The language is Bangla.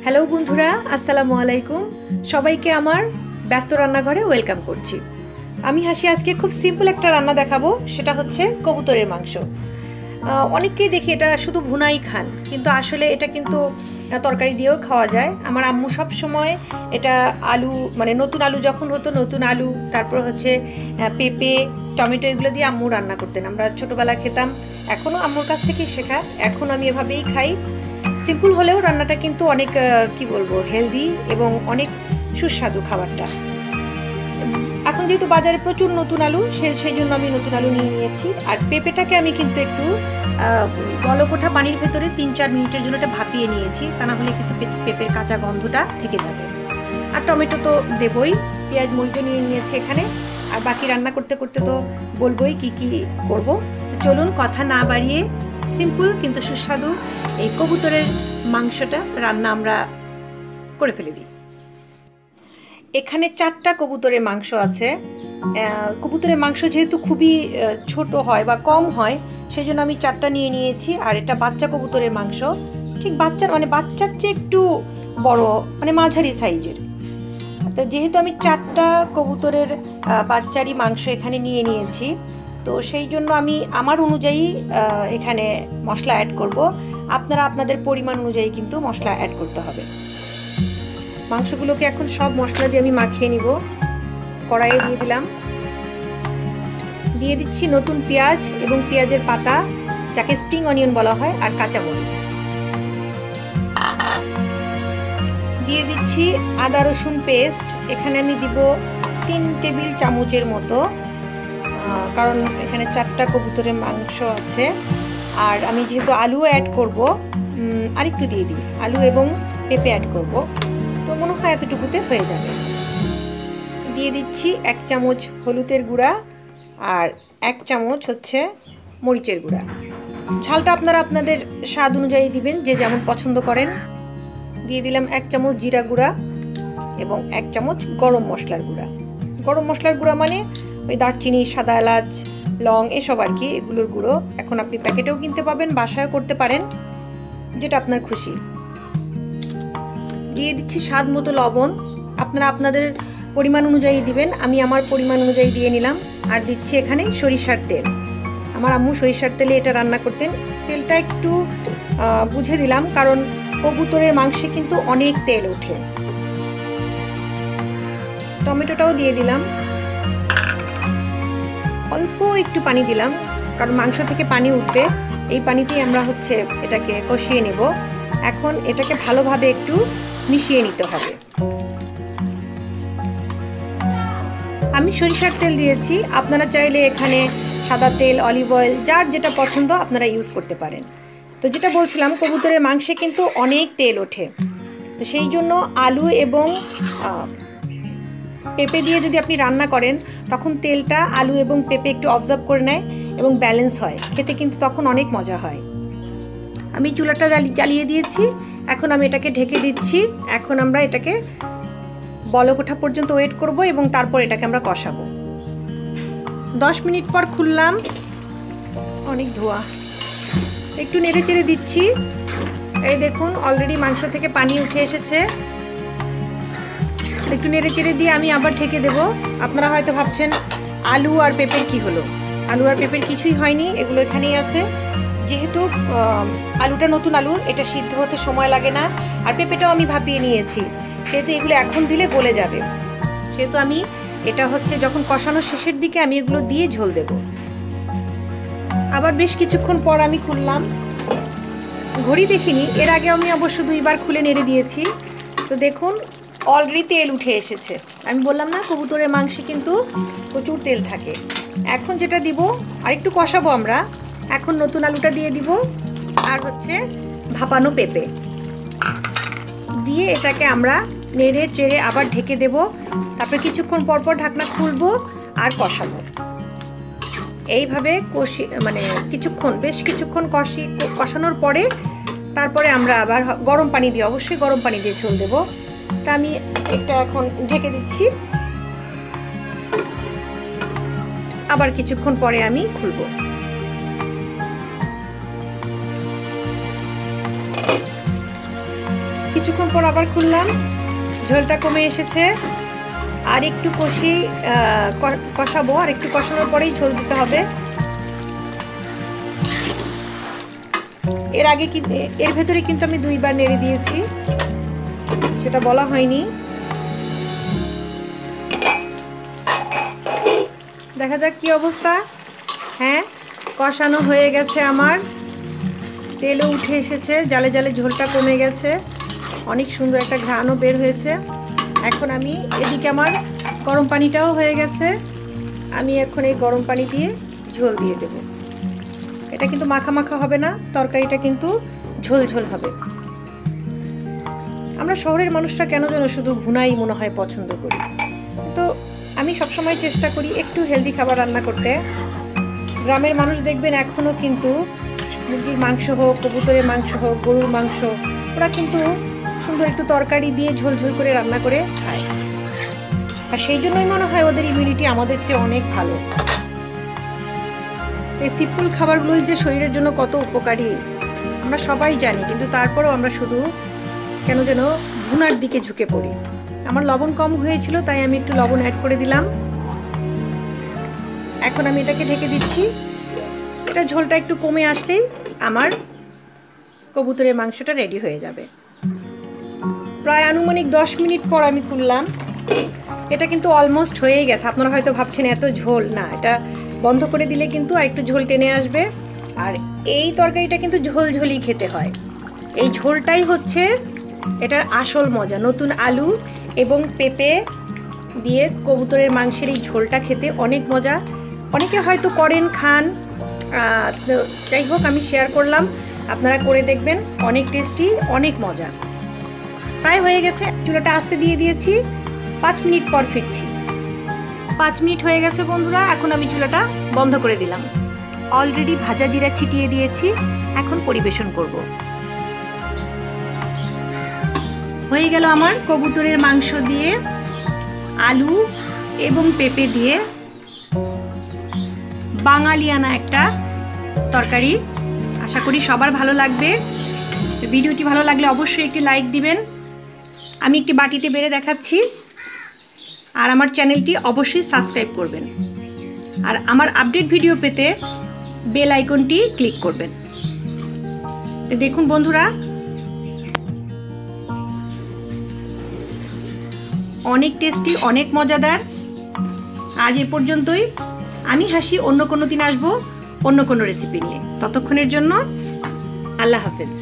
হ্যালো বন্ধুরা, আসসালামু আলাইকুম। সবাইকে আমার ব্যস্ত রান্নাঘরে ওয়েলকাম করছি। আমি হাসি আজকে খুব সিম্পল একটা রান্না দেখাবো, সেটা হচ্ছে কবুতরের মাংস। অনেককেই দেখি এটা শুধু ভুনাই খান, কিন্তু আসলে এটা কিন্তু তরকারি দিয়েও খাওয়া যায়। আমার আম্মু সব সময় এটা আলু, মানে নতুন আলু যখন হতো, নতুন আলু, তারপর হচ্ছে পেঁপে, টমেটো, এগুলো দিয়ে আম্মু রান্না করতেন। আমরা ছোটোবেলায় খেতাম, এখনও আম্মুর কাছ থেকেই শেখা। এখন আমি এভাবেই খাই। সিম্পল হলেও রান্নাটা কিন্তু অনেক কি বলবো, হেলদি এবং অনেক সুস্বাদু খাবারটা। এখন যেহেতু বাজারে প্রচুর নতুন আলু, সেই জন্য আমি নতুন আলু নিয়ে নিয়েছি। আর পেঁপেটাকে আমি কিন্তু একটু গলকোঠা পানির ভেতরে 3-4 মিনিটের জন্য এটা ভাপিয়ে নিয়েছি, তা না হলে কিন্তু পেঁপের কাঁচা গন্ধটা থেকে যাবে। আর টমেটো তো দেবই, পেঁয়াজ মরিচও নিয়ে নিয়েছি এখানে। আর বাকি রান্না করতে করতে তো বলবোই কি কি করব। তো চলুন কথা না বাড়িয়ে সিম্পল কিন্তু সুস্বাদু এই কবুতরের মাংসটা রান্না আমরা করে ফেলে দিই। এখানে 4টা কবুতরের মাংস আছে। কবুতরের মাংস যেহেতু খুবই ছোট হয় বা কম হয়, সেই জন্য আমি 4টা নিয়ে নিয়েছি। আর এটা বাচ্চা কবুতরের মাংস, ঠিক বাচ্চার চেয়ে একটু বড়, মানে মাঝারি সাইজের। তো যেহেতু আমি 4টা কবুতরের বাচ্চারই মাংস এখানে নিয়ে নিয়েছি, তো সেই জন্য আমি আমার অনুযায়ী এখানে মশলা অ্যাড করব। আপনারা আপনাদের পরিমাণ অনুযায়ী কিন্তু মশলা অ্যাড করতে হবে। মাংসগুলোকে এখন সব মশলা দিয়ে আমি মাখিয়ে নিব। কড়াইয়ে দিয়ে দিলাম, দিয়ে দিচ্ছি নতুন পেঁয়াজ এবং পেঁয়াজের পাতা, যাকে স্প্রিং অনিয়ন বলা হয়, আর কাঁচামরিচ। দিয়ে দিচ্ছি আদা রসুন পেস্ট। এখানে আমি দিব 3 টেবিল চামচের মতো, কারণ এখানে 4টা কবুতরের মাংস আছে। আর আমি যেহেতু আলু অ্যাড করব, আরেকটু দিয়ে দিই, আলু এবং পেঁপে অ্যাড করব, তো মনে হয় এতটুকুতে হয়ে যাবে। দিয়ে দিচ্ছি 1 চামচ হলুদের গুঁড়া আর 1 চামচ হচ্ছে মরিচের গুঁড়া। ঝালটা আপনারা আপনাদের স্বাদ অনুযায়ী দিবেন, যে যেমন পছন্দ করেন। দিয়ে দিলাম 1 চামচ জিরা গুঁড়া এবং 1 চামচ গরম মশলার গুঁড়া। গরম মশলার গুঁড়া মানে ওই দারচিনি, সাদা এলাচ, লং, এসব আর কি, এগুলোর গুঁড়ো। এখন আপনি প্যাকেটেও কিনতে পাবেন, বাসায়ও করতে পারেন, যেটা আপনার খুশি। দিয়ে দিচ্ছি স্বাদ মতো লবণ, আপনারা আপনাদের পরিমাণ অনুযায়ী দিবেন, আমি আমার পরিমাণ অনুযায়ী দিয়ে নিলাম। আর দিচ্ছি এখানে সরিষার তেল। আমার আম্মু সরিষার তেলে এটা রান্না করতেন। তেলটা একটু বুঝে দিলাম, কারণ কবুতরের মাংসে কিন্তু অনেক তেল ওঠে। টমেটোটাও দিয়ে দিলাম, অল্প একটু পানি দিলাম, কারণ মাংস থেকে পানি উঠবে, এই পানিতেই আমরা হচ্ছে এটাকে কষিয়ে নেব। এখন এটাকে ভালোভাবে একটু মিশিয়ে নিতে হবে। আমি সরিষার তেল দিয়েছি, আপনারা চাইলে এখানে সাদা তেল, অলিভ অয়েল, যার যেটা পছন্দ আপনারা ইউজ করতে পারেন। তো যেটা বলছিলাম, কবুতরের মাংসে কিন্তু অনেক তেল ওঠে, তো সেই জন্য আলু এবং পেঁপে দিয়ে যদি আপনি রান্না করেন, তখন তেলটা আলু এবং পেঁপে একটু অবজার্ভ করে নেয় এবং ব্যালেন্স হয়, খেতে কিন্তু তখন অনেক মজা হয়। আমি চুলাটা জ্বালিয়ে দিয়েছি, এখন আমি এটাকে ঢেকে দিচ্ছি। এখন আমরা এটাকে বলক ওঠা পর্যন্ত ওয়েট করব এবং তারপর এটাকে আমরা কষাবো। 10 মিনিট পর খুললাম, অনেক ধোয়া, একটু নেড়ে চেড়ে দিচ্ছি। এই দেখুন, অলরেডি মাংস থেকে পানি উঠে এসেছে। একটু নেড়ে চেড়ে দিয়ে আমি আবার ঢেকে দেব। আপনারা হয়তো ভাবছেন আলু আর পেঁপের কি হলো। আলু আর পেঁপের কিছুই হয়নি, এগুলো এখানেই আছে। যেহেতু আলুটা নতুন আলু, এটা সিদ্ধ হতে সময় লাগে না, আর পেঁপেটাও আমি ভাপিয়ে নিয়েছি, সেহেতু এগুলো এখন দিলে গলে যাবে। সেহেতু আমি এটা হচ্ছে যখন কষানোর শেষের দিকে আমি এগুলো দিয়ে ঝোল দেব। আবার বেশ কিছুক্ষণ পর আমি খুললাম, ঘড়ি দেখিনি, এর আগে আমি অবশ্য 2 বার খুলে নেড়ে দিয়েছি। তো দেখুন, অলরেডি তেল উঠে এসেছে। আমি বললাম না, কবুতরের মাংসে কিন্তু প্রচুর তেল থাকে। এখন যেটা দিব, আর একটু কষাবো আমরা। এখন নতুন আলুটা দিয়ে দিব, আর হচ্ছে ভাপানো পেঁপে দিয়ে এটাকে আমরা নেড়ে চেড়ে আবার ঢেকে দেব। তারপরে কিছুক্ষণ পর পর ঢাকনা খুলবো আর কষাবো। এইভাবে বেশ কিছুক্ষণ কষানোর পরে তারপরে আমরা আবার গরম পানি দিয়ে, অবশ্যই গরম পানি দিয়ে ঝোল দেবো। তা আমি এটা এখন ঢেকে দিচ্ছি, আবার কিছুক্ষণ পরে আমি খুলবো। কিছুক্ষণ পর আবার খুললাম, ঝোলটা কমে এসেছে। আর একটু কষাবো, আর একটু কষানোর পরেই ঝোল দিতে হবে। এর ভেতরে কিন্তু আমি 2 বার নেড়ে দিয়েছি, সেটা বলা হয়নি। দেখা যাক কি অবস্থা। হ্যাঁ, কষানো হয়ে গেছে আমার, তেলও উঠে এসেছে, জালে জালে ঝোলটা কমে গেছে, অনেক সুন্দর একটা ঘ্রাণও বের হয়েছে। এখন আমি এদিকে আমার গরম পানিটাও হয়ে গেছে, আমি এখন এই গরম পানি দিয়ে ঝোল দিয়ে দেব। এটা কিন্তু মাখা মাখা হবে না, তরকারিটা কিন্তু ঝোল ঝোল হবে। আমরা শহরের মানুষরা কেন যেন শুধু ভুনাই মনে হয় পছন্দ করি, তো আমি সবসময় চেষ্টা করি একটু হেলদি খাবার রান্না করতে। গ্রামের মানুষ দেখবেন এখনও কিন্তু মুরগির মাংস হোক, কবুতরের মাংস হোক, গরুর মাংস, ওরা কিন্তু সুন্দর একটু তরকারি দিয়ে ঝোল ঝোল করে রান্না করে খায়। আর সেই জন্যই মনে হয় ওদের ইমিউনিটি আমাদের চেয়ে অনেক ভালো। এই সিম্পল খাবারগুলোই যে শরীরের জন্য কত উপকারী আমরা সবাই জানি, কিন্তু তারপরেও আমরা শুধু কেন যেন ভুনার দিকে ঝুঁকে পড়ি। আমার লবণ কম হয়েছিল, তাই আমি একটু লবণ অ্যাড করে দিলাম। এখন আমি এটাকে ঢেকে দিচ্ছি। এটা ঝোলটা একটু কমে আসলেই আমার কবুতরের মাংসটা রেডি হয়ে যাবে। প্রায় আনুমানিক 10 মিনিট পর আমি খুললাম, এটা কিন্তু অলমোস্ট হয়েই গেছে। আপনারা হয়তো ভাবছেন এত ঝোল, না, এটা বন্ধ করে দিলে কিন্তু আর একটু ঝোল টেনে আসবে। আর এই তরকারিটা কিন্তু ঝোল ঝোলই খেতে হয়, এই ঝোলটাই হচ্ছে এটার আসল মজা। নতুন আলু এবং পেঁপে দিয়ে কবুতরের মাংসের এই ঝোলটা খেতে অনেক মজা। অনেকে হয়তো করেন, খান, যাই হোক আমি শেয়ার করলাম, আপনারা করে দেখবেন, অনেক টেস্টি, অনেক মজা। প্রায় হয়ে গেছে, চুলাটা আস্তে দিয়ে দিয়েছি। 5 মিনিট পর ফিরছি। 5 মিনিট হয়ে গেছে বন্ধুরা, এখন আমি চুলাটা বন্ধ করে দিলাম। অলরেডি ভাজা জিরা ছিটিয়ে দিয়েছি, এখন পরিবেশন করব। হয়ে গেল আমার কবুতরের মাংস দিয়ে, আলু এবং পেঁপে দিয়ে বাঙালিয়ানা একটা তরকারি। আশা করি সবার ভালো লাগবে। ভিডিওটি ভালো লাগলে অবশ্যই একটি লাইক দিবেন। আমি একটি বাটিতে বেড়ে দেখাচ্ছি, আর আমার চ্যানেলটি অবশ্যই সাবস্ক্রাইব করবেন, আর আমার আপডেট ভিডিও পেতে বেল আইকনটি ক্লিক করবেন। তো দেখুন বন্ধুরা, অনেক টেস্টি, অনেক মজাদার। আজ এ পর্যন্তই। আমি হাসি, অন্য কোনো দিন আসবো অন্য কোনো রেসিপি নিয়ে। ততক্ষণের জন্য আল্লাহ হাফেজ।